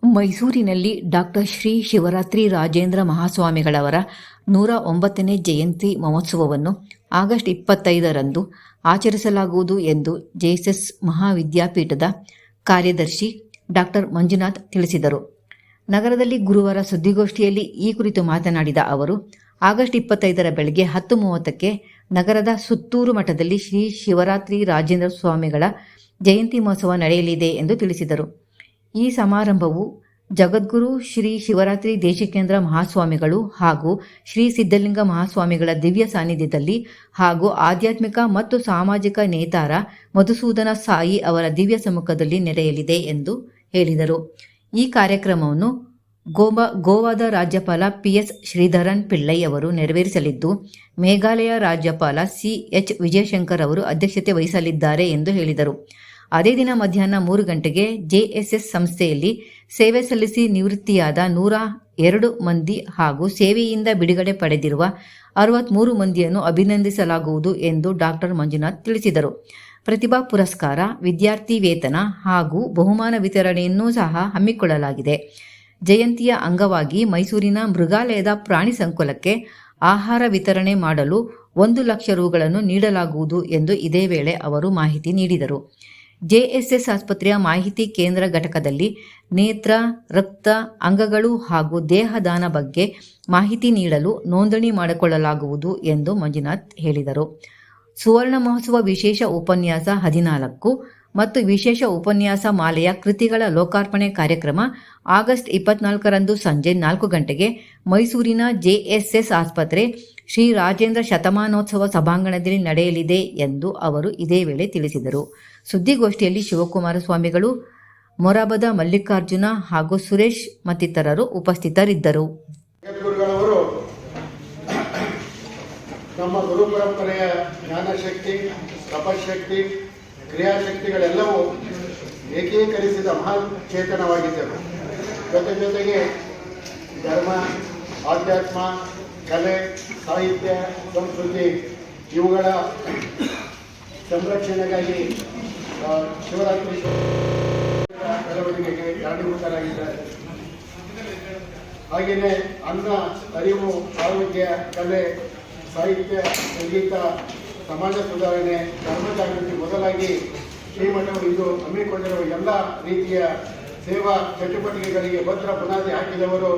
ಮೈಸೂರಿನಲ್ಲಿ ಡಾಕ್ಟರ್ ಶ್ರೀ ಶಿವರಾತ್ರಿ ರಾಜೇಂದ್ರ ಮಹಾಸ್ವಾಮಿಗಳವರ 109ನೇ ಜಯಂತಿ ಮಹೋತ್ಸವವನ್ನು ಆಗಸ್ಟ್ 25ರಂದು ಆಚರಿಸಲಾಗುವುದು ಎಂದು ಜೆಎಸ್ಎಸ್ ಮಹಾವಿದ್ಯಾಪೀಠದ ಕಾರ್ಯದರ್ಶಿ ಡಾಕ್ಟರ್ ಮಂಜುನಾಥ್ ತಿಳಿಸಿದರು. ನಗರದಲ್ಲಿ ಗುರುವಾರ ಸುದ್ದಿಗೋಷ್ಠಿಯಲ್ಲಿ ಈ ಕುರಿತು ಮಾತನಾಡಿದ ಅವರು, ಆಗಸ್ಟ್ 25ರ ಬೆಳಗ್ಗೆ 10:30ಕ್ಕೆ ನಗರದ ಸುತ್ತೂರು ಮಠದಲ್ಲಿ ಶ್ರೀ ಶಿವರಾತ್ರಿ ರಾಜೇಂದ್ರ ಸ್ವಾಮಿಗಳ ಜಯಂತಿ ಮಹೋತ್ಸವ ನಡೆಯಲಿದೆ ಎಂದು ತಿಳಿಸಿದರು. ಈ ಸಮಾರಂಭವು ಜಗದ್ಗುರು ಶ್ರೀ ಶಿವರಾತ್ರಿ ದೇಶಿಕೇಂದ್ರ ಮಹಾಸ್ವಾಮಿಗಳು ಹಾಗೂ ಶ್ರೀ ಸಿದ್ಧಲಿಂಗ ಮಹಾಸ್ವಾಮಿಗಳ ದಿವ್ಯ ಸಾನ್ನಿಧ್ಯದಲ್ಲಿ ಹಾಗೂ ಆಧ್ಯಾತ್ಮಿಕ ಮತ್ತು ಸಾಮಾಜಿಕ ನೇತಾರ ಮಧುಸೂದನ ಸಾಯಿ ಅವರ ದಿವ್ಯ ಸಮ್ಮುಖದಲ್ಲಿ ನಡೆಯಲಿದೆ ಎಂದು ಹೇಳಿದರು. ಈ ಕಾರ್ಯಕ್ರಮವನ್ನು ಗೋವಾದ ರಾಜ್ಯಪಾಲ ಪಿಎಸ್ ಶ್ರೀಧರನ್ ಪಿಳ್ಳೈ ಅವರು ನೆರವೇರಿಸಲಿದ್ದು, ಮೇಘಾಲಯ ರಾಜ್ಯಪಾಲ ಸಿಎಚ್ ವಿಜಯಶಂಕರ್ ಅವರು ಅಧ್ಯಕ್ಷತೆ ವಹಿಸಲಿದ್ದಾರೆ ಎಂದು ಹೇಳಿದರು. ಅದೇ ದಿನ ಮಧ್ಯಾಹ್ನ 3 ಗಂಟೆಗೆ ಜೆಎಸ್ಎಸ್ ಸಂಸ್ಥೆಯಲ್ಲಿ ಸೇವೆ ಸಲ್ಲಿಸಿ ನಿವೃತ್ತಿಯಾದ 102 ಮಂದಿ ಹಾಗೂ ಸೇವೆಯಿಂದ ಬಿಡುಗಡೆ ಪಡೆದಿರುವ 63 ಮಂದಿಯನ್ನು ಅಭಿನಂದಿಸಲಾಗುವುದು ಎಂದು ಡಾಕ್ಟರ್ ಮಂಜುನಾಥ್ ತಿಳಿಸಿದರು. ಪ್ರತಿಭಾ ಪುರಸ್ಕಾರ, ವಿದ್ಯಾರ್ಥಿ ವೇತನ ಹಾಗೂ ಬಹುಮಾನ ವಿತರಣೆಯನ್ನೂ ಸಹ ಹಮ್ಮಿಕೊಳ್ಳಲಾಗಿದೆ. ಜಯಂತಿಯ ಅಂಗವಾಗಿ ಮೈಸೂರಿನ ಮೃಗಾಲಯದ ಪ್ರಾಣಿ ಸಂಕುಲಕ್ಕೆ ಆಹಾರ ವಿತರಣೆ ಮಾಡಲು 1 ಲಕ್ಷ ರುಗಳನ್ನು ನೀಡಲಾಗುವುದು ಎಂದು ಇದೇ ವೇಳೆ ಅವರು ಮಾಹಿತಿ ನೀಡಿದರು. ಜೆಎಸ್ಎಸ್ ಆಸ್ಪತ್ರೆಯ ಮಾಹಿತಿ ಕೇಂದ್ರ ಘಟಕದಲ್ಲಿ ನೇತ್ರ, ರಕ್ತ, ಅಂಗಗಳು ಹಾಗೂ ದೇಹದಾನ ಬಗ್ಗೆ ಮಾಹಿತಿ ನೀಡಲು ನೋಂದಣಿ ಮಾಡಿಕೊಳ್ಳಲಾಗುವುದು ಎಂದು ಮಂಜುನಾಥ್ ಹೇಳಿದರು. ಸುವರ್ಣ ಮಹೋತ್ಸವ ವಿಶೇಷ ಉಪನ್ಯಾಸ 14 ಮತ್ತು ವಿಶೇಷ ಉಪನ್ಯಾಸ ಮಾಲೆಯ ಕೃತಿಗಳ ಲೋಕಾರ್ಪಣೆ ಕಾರ್ಯಕ್ರಮ ಆಗಸ್ಟ್ 24ರಂದು ಸಂಜೆ 4 ಗಂಟೆಗೆ ಮೈಸೂರಿನ ಜೆಎಸ್ಎಸ್ ಆಸ್ಪತ್ರೆ ಶ್ರೀ ರಾಜೇಂದ್ರ ಶತಮಾನೋತ್ಸವ ಸಭಾಂಗಣದಲ್ಲಿ ನಡೆಯಲಿದೆ ಎಂದು ಅವರು ಇದೇ ವೇಳೆ ತಿಳಿಸಿದರು. ಸುದ್ದಿಗೋಷ್ಠಿಯಲ್ಲಿ ಶಿವಕುಮಾರ ಸ್ವಾಮಿಗಳು, ಮೊರಾಬದ ಮಲ್ಲಿಕಾರ್ಜುನ ಹಾಗೂ ಸುರೇಶ್ ಮತ್ತಿತರರು ಉಪಸ್ಥಿತರಿದ್ದರು. ನಮ್ಮ ಗುರು ಪರಂಪರೆಯ ಜ್ಞಾನಶಕ್ತಿ, ತಪಶಕ್ತಿ, ಕ್ರಿಯಾಶಕ್ತಿಗಳೆಲ್ಲವೂ ಏಕೀಕರಿಸಿದ ಮಹಾನ್ ಚೇತನವಾಗಿದ್ದರು. ಜೊತೆಗೆ ಧರ್ಮ, ಆಧ್ಯಾತ್ಮ, ಕಲೆ, ಸಾಹಿತ್ಯ, ಸಂಸ್ಕೃತಿ ಇವುಗಳ ಸಂರಕ್ಷಣೆಗಾಗಿ ಶಿವರಾತ್ರಿ ಬೆಳವಣಿಗೆಗೆ ಕಾರಣೀಭೂತರಾಗಿದ್ದಾರೆ. ಹಾಗೆಯೇ ಅನ್ನ, ಅರಿವು, ಆರೋಗ್ಯ, ಕಲೆ, ಸಾಹಿತ್ಯ, ಸಂಗೀತ, ಸಮಾಜ ಸುಧಾರಣೆ, ಧರ್ಮ ಜಾಗೃತಿ ಮೊದಲಾಗಿ ಶ್ರೀಮಠವು ಇದು ಹಮ್ಮಿಕೊಂಡಿರುವ ಎಲ್ಲ ರೀತಿಯ ಸೇವಾ ಚಟುವಟಿಕೆಗಳಿಗೆ ಭದ್ರ ಬುನಾದಿ ಹಾಕಿದವರು